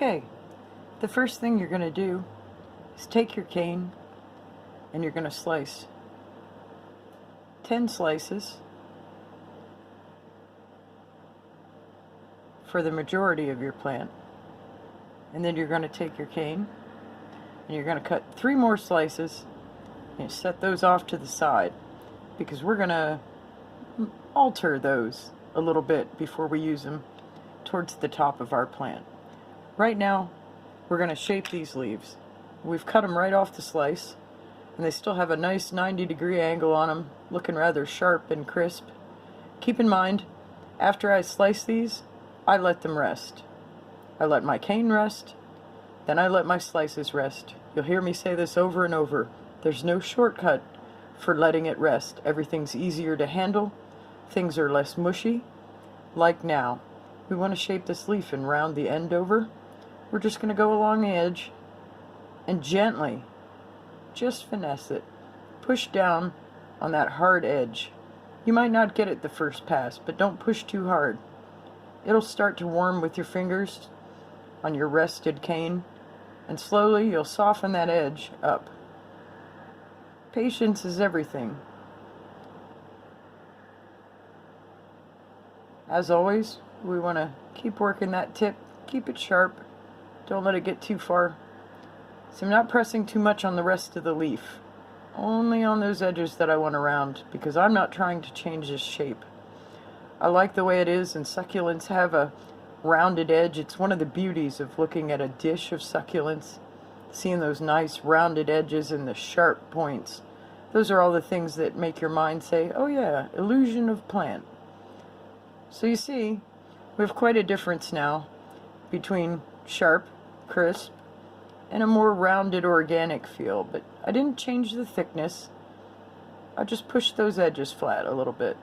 Okay, the first thing you're going to do is take your cane and you're going to slice 10 slices for the majority of your plant. And then you're going to take your cane and you're going to cut 3 more slices and set those off to the side, because we're going to alter those a little bit before we use them towards the top of our plant. Right now, we're going to shape these leaves. We've cut them right off the slice, and they still have a nice 90-degree angle on them, looking rather sharp and crisp. Keep in mind, after I slice these, I let them rest. I let my cane rest, then I let my slices rest. You'll hear me say this over and over. There's no shortcut for letting it rest. Everything's easier to handle. Things are less mushy. Like now, we want to shape this leaf and round the end over. We're just going to go along the edge and gently, just finesse it. Push down on that hard edge. You might not get it the first pass, but don't push too hard. It'll start to warm with your fingers on your rested cane, and slowly you'll soften that edge up. Patience is everything. As always, we want to keep working that tip, keep it sharp. Don't let it get too far. So I'm not pressing too much on the rest of the leaf. Only on those edges that I want to round, because I'm not trying to change this shape. I like the way it is, and succulents have a rounded edge. It's one of the beauties of looking at a dish of succulents. Seeing those nice rounded edges and the sharp points. Those are all the things that make your mind say, oh yeah, illusion of plant. So you see, we have quite a difference now between sharp, crisp, and a more rounded organic feel. But I didn't change the thickness. I just pushed those edges flat a little bit.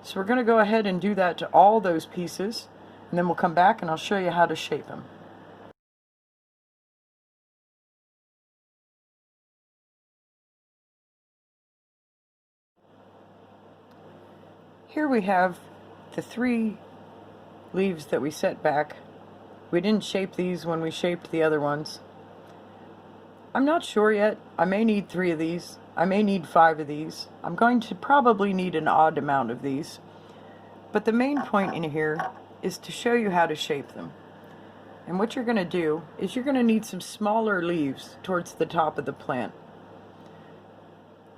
So we're going to go ahead and do that to all those pieces, and then we'll come back and I'll show you how to shape them. Here we have the 3 leaves that we set back. We didn't shape these when we shaped the other ones. I'm not sure yet. I may need 3 of these. I may need 5 of these. I'm going to probably need an odd amount of these. But the main point in here is to show you how to shape them. And what you're going to do is you're going to need some smaller leaves towards the top of the plant.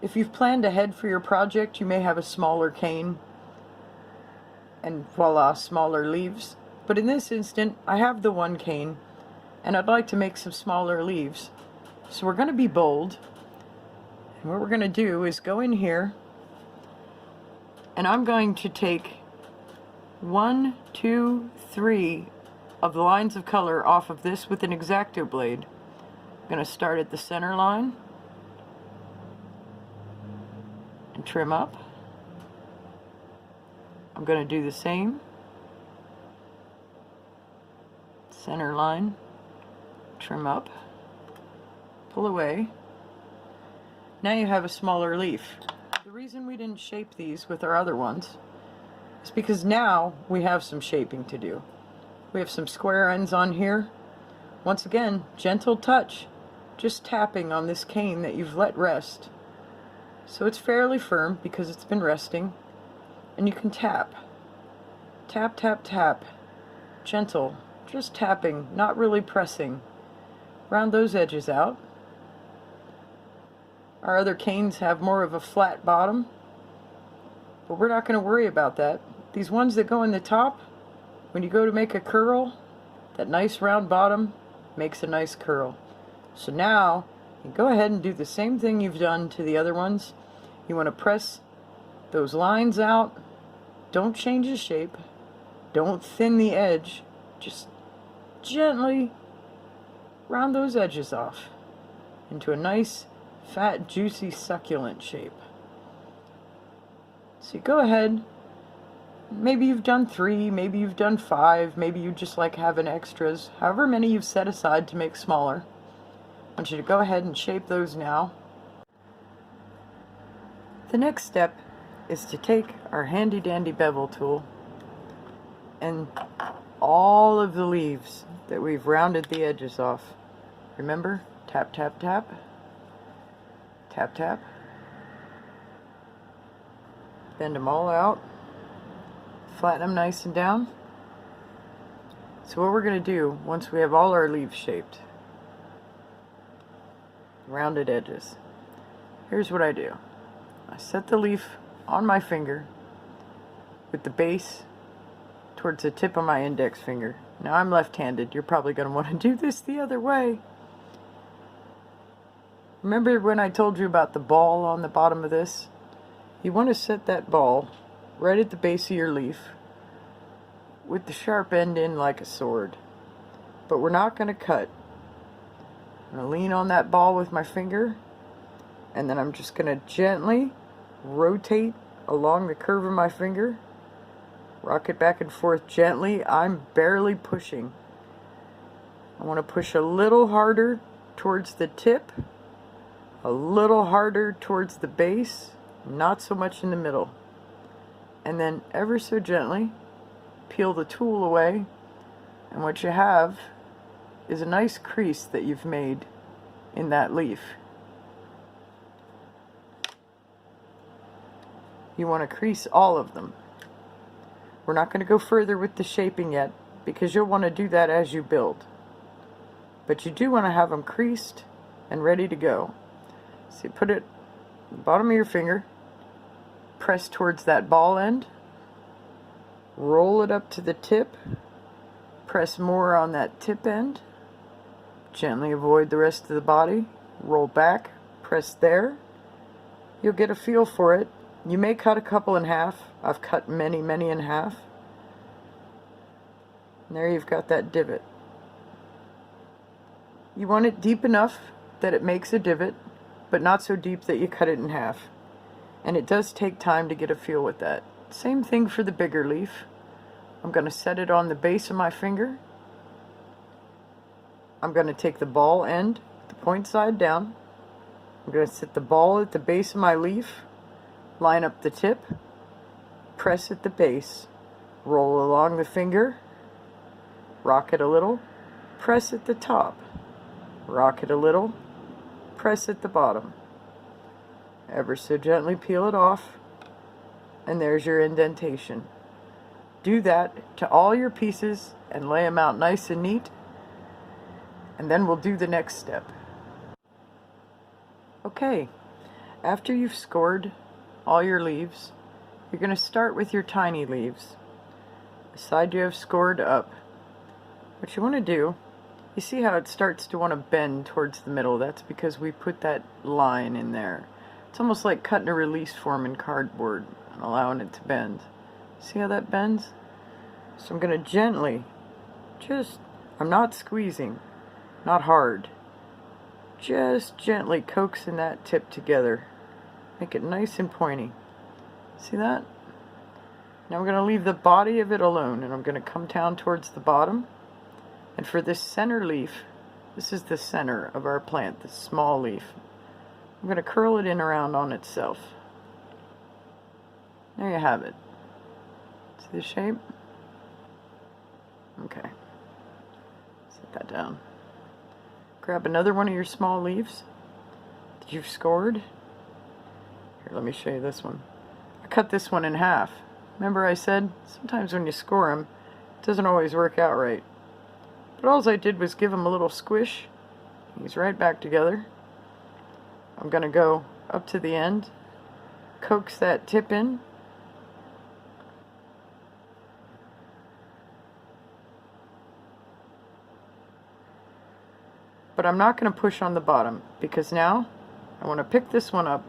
If you've planned ahead for your project, you may have a smaller cane, and voila, smaller leaves. But in this instant, I have the 1 cane, and I'd like to make some smaller leaves. So we're going to be bold, and what we're going to do is go in here, and I'm going to take 1, 2, 3 of the lines of color off of this with an X-Acto blade. I'm going to start at the center line and trim up. I'm going to do the same. Center line, trim up, pull away. Now you have a smaller leaf. The reason we didn't shape these with our other ones is because now we have some shaping to do. We have some square ends on here. Once again, gentle touch, just tapping on this cane that you've let rest. So it's fairly firm because it's been resting. And you can tap. Tap, tap, tap. Gentle. Just tapping, not really pressing. Round those edges out. Our other canes have more of a flat bottom, but we're not going to worry about that. These ones that go in the top, when you go to make a curl, that nice round bottom makes a nice curl. So now, you go ahead and do the same thing you've done to the other ones. You want to press those lines out. Don't change the shape. Don't thin the edge. Just gently round those edges off into a nice, fat, juicy, succulent shape. So you go ahead. Maybe you've done 3, maybe you've done 5, maybe you just like having extras. However many you've set aside to make smaller. I want you to go ahead and shape those now. The next step is to take our handy dandy bevel tool and all of the leaves that we've rounded the edges off. Remember? Tap, tap, tap. Tap, tap. Bend them all out. Flatten them nice and down. So what we're going to do, once we have all our leaves shaped, rounded edges, here's what I do. I set the leaf on my finger with the base towards the tip of my index finger. Now I'm left-handed. You're probably going to want to do this the other way. Remember when I told you about the ball on the bottom of this? You want to set that ball right at the base of your leaf with the sharp end in like a sword. But we're not going to cut. I'm going to lean on that ball with my finger, and then I'm just going to gently rotate along the curve of my finger. Rock it back and forth gently. I'm barely pushing. I want to push a little harder towards the tip, a little harder towards the base, not so much in the middle. And then ever so gently peel the tool away, and what you have is a nice crease that you've made in that leaf. You want to crease all of them. We're not going to go further with the shaping yet because you'll want to do that as you build. But you do want to have them creased and ready to go. So you put it at the bottom of your finger, press towards that ball end, roll it up to the tip, press more on that tip end, gently avoid the rest of the body, roll back, press there. You'll get a feel for it. You may cut a couple in half. I've cut many, many in half. And there you've got that divot. You want it deep enough that it makes a divot, but not so deep that you cut it in half. And it does take time to get a feel with that. Same thing for the bigger leaf. I'm going to set it on the base of my finger. I'm going to take the ball end, the point side down. I'm going to set the ball at the base of my leaf, line up the tip, press at the base, roll along the finger, rock it a little, press at the top, rock it a little, press at the bottom. Ever so gently peel it off, and there's your indentation. Do that to all your pieces and lay them out nice and neat, and then we'll do the next step. Okay, after you've scored all your leaves, you're going to start with your tiny leaves. The side you have scored up. What you want to do, you see how it starts to want to bend towards the middle. That's because we put that line in there. It's almost like cutting a release form in cardboard and allowing it to bend. See how that bends? So I'm going to gently, I'm not squeezing, not hard, just gently coaxing that tip together. Make it nice and pointy. See that? Now I'm going to leave the body of it alone, and I'm going to come down towards the bottom. And for this center leaf, this is the center of our plant, this small leaf. I'm going to curl it in around on itself. There you have it. See the shape? Okay. Set that down. Grab another one of your small leaves that you've scored. Here, let me show you this one. I cut this one in half. Remember I said sometimes when you score them, it doesn't always work out right. But all I did was give him a little squish. He's right back together. I'm going to go up to the end, coax that tip in. But I'm not going to push on the bottom because now I want to pick this one up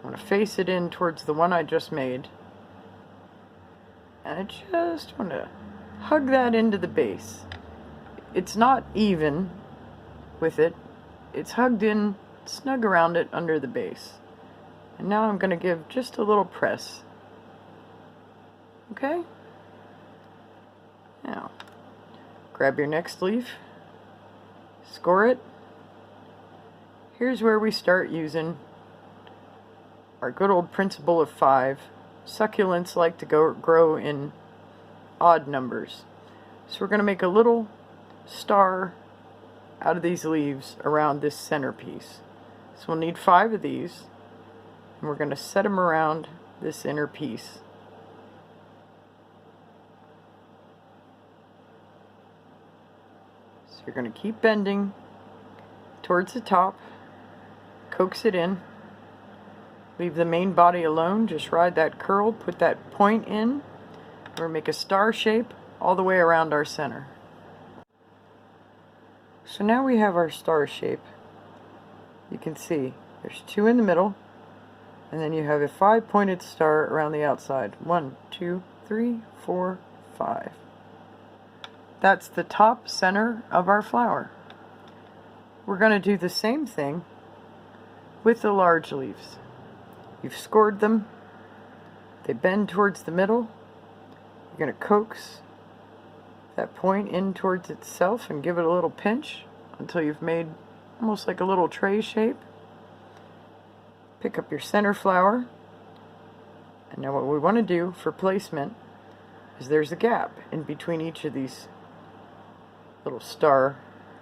I'm going to face it in towards the one I just made. And I just want to hug that into the base. It's not even with it. It's hugged in, snug around it under the base. And now I'm going to give just a little press. Okay? Now, grab your next leaf, score it. Here's where we start using our good old principle of 5. Succulents like to grow in odd numbers. So we're going to make a little star out of these leaves around this centerpiece. So we'll need 5 of these, and we're going to set them around this inner piece. So you're going to keep bending towards the top, coax it in, leave the main body alone, just ride that curl, put that point in, we're going to make a star shape all the way around our center. So now we have our star shape. You can see there's 2 in the middle, and then you have a 5-pointed star around the outside. 1, 2, 3, 4, 5. That's the top center of our flower. We're going to do the same thing with the large leaves. You've scored them. They bend towards the middle. You're going to coax that point in towards itself and give it a little pinch until you've made almost like a little tray shape. Pick up your center flower, and now what we want to do for placement is there's a gap in between each of these little star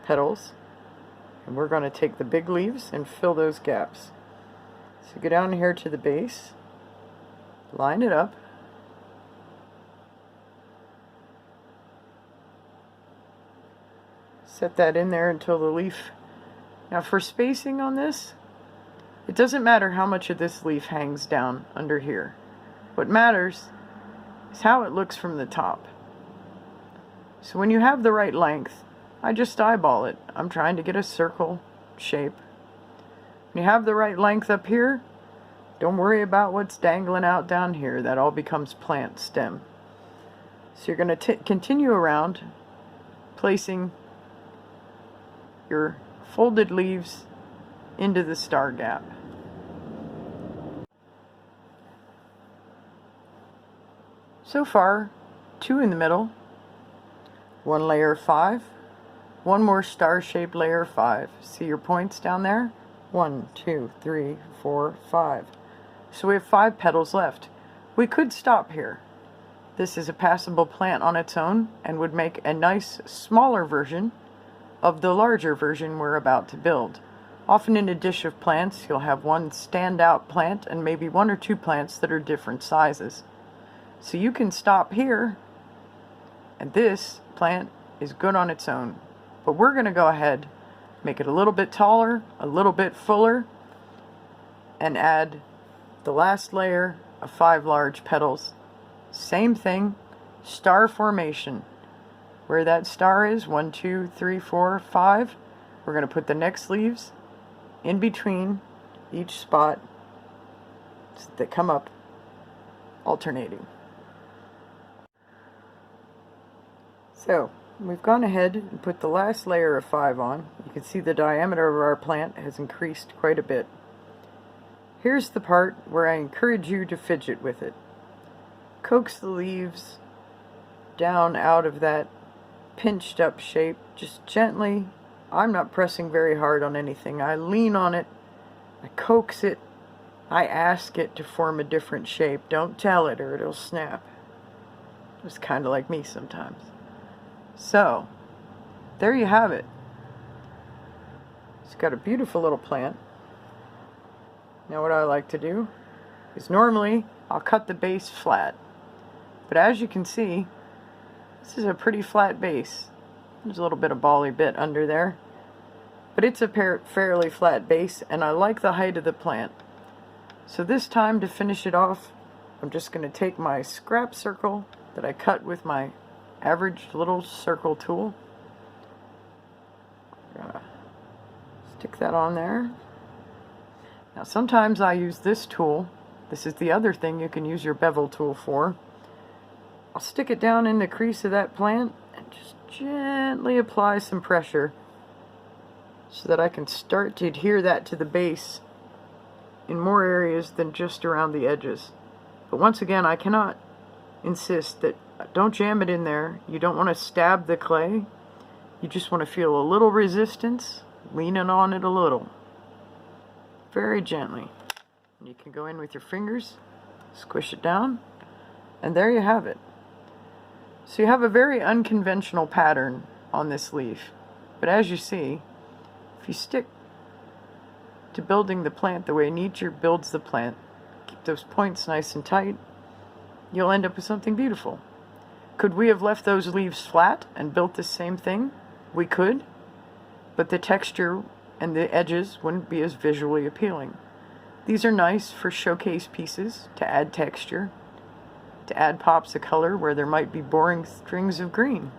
petals, and we're going to take the big leaves and fill those gaps. So go down here to the base, line it up, set that in there until the leaf. Now for spacing on this, it doesn't matter how much of this leaf hangs down under here. What matters is how it looks from the top. So when you have the right length, I just eyeball it. I'm trying to get a circle shape. When you have the right length up here, don't worry about what's dangling out down here. That all becomes plant stem. So you're going to continue around, placing your folded leaves into the star gap. So far, 2 in the middle, 1 layer of 5, 1 more star-shaped layer of 5. See your points down there? 1, 2, 3, 4, 5. So we have 5 petals left. We could stop here. This is a passable plant on its own and would make a nice smaller version of the larger version we're about to build. Often in a dish of plants, you'll have one standout plant and maybe 1 or 2 plants that are different sizes. So you can stop here, and this plant is good on its own. But we're going to go ahead, make it a little bit taller, a little bit fuller, and add the last layer of 5 large petals. Same thing, star formation. Where that star is, 1, 2, 3, 4, 5, we're going to put the next leaves in between each spot so that they come up alternating. So we've gone ahead and put the last layer of 5 on. You can see the diameter of our plant has increased quite a bit. Here's the part where I encourage you to fidget with it. Coax the leaves down out of that pinched up shape, just gently. I'm not pressing very hard on anything. I lean on it, I coax it, I ask it to form a different shape. Don't tell it or it'll snap. It's kind of like me sometimes. So, there you have it. It's got a beautiful little plant. Now what I like to do is normally I'll cut the base flat. But as you can see, this is a pretty flat base. There's a little bit of bally bit under there. But it's a fairly flat base, and I like the height of the plant. So this time, to finish it off, I'm just going to take my scrap circle that I cut with my average little circle tool. Stick that on there. Now sometimes I use this tool. This is the other thing you can use your bevel tool for. I'll stick it down in the crease of that plant and just gently apply some pressure so that I can start to adhere that to the base in more areas than just around the edges. But once again, I cannot insist that don't jam it in there. You don't want to stab the clay. You just want to feel a little resistance, leaning on it a little. Very gently. You can go in with your fingers, squish it down, and there you have it. So you have a very unconventional pattern on this leaf. But as you see, if you stick to building the plant the way nature builds the plant, keep those points nice and tight, you'll end up with something beautiful. Could we have left those leaves flat and built the same thing? We could, but the texture and the edges wouldn't be as visually appealing. These are nice for showcase pieces to add texture, to add pops of color where there might be boring strings of green.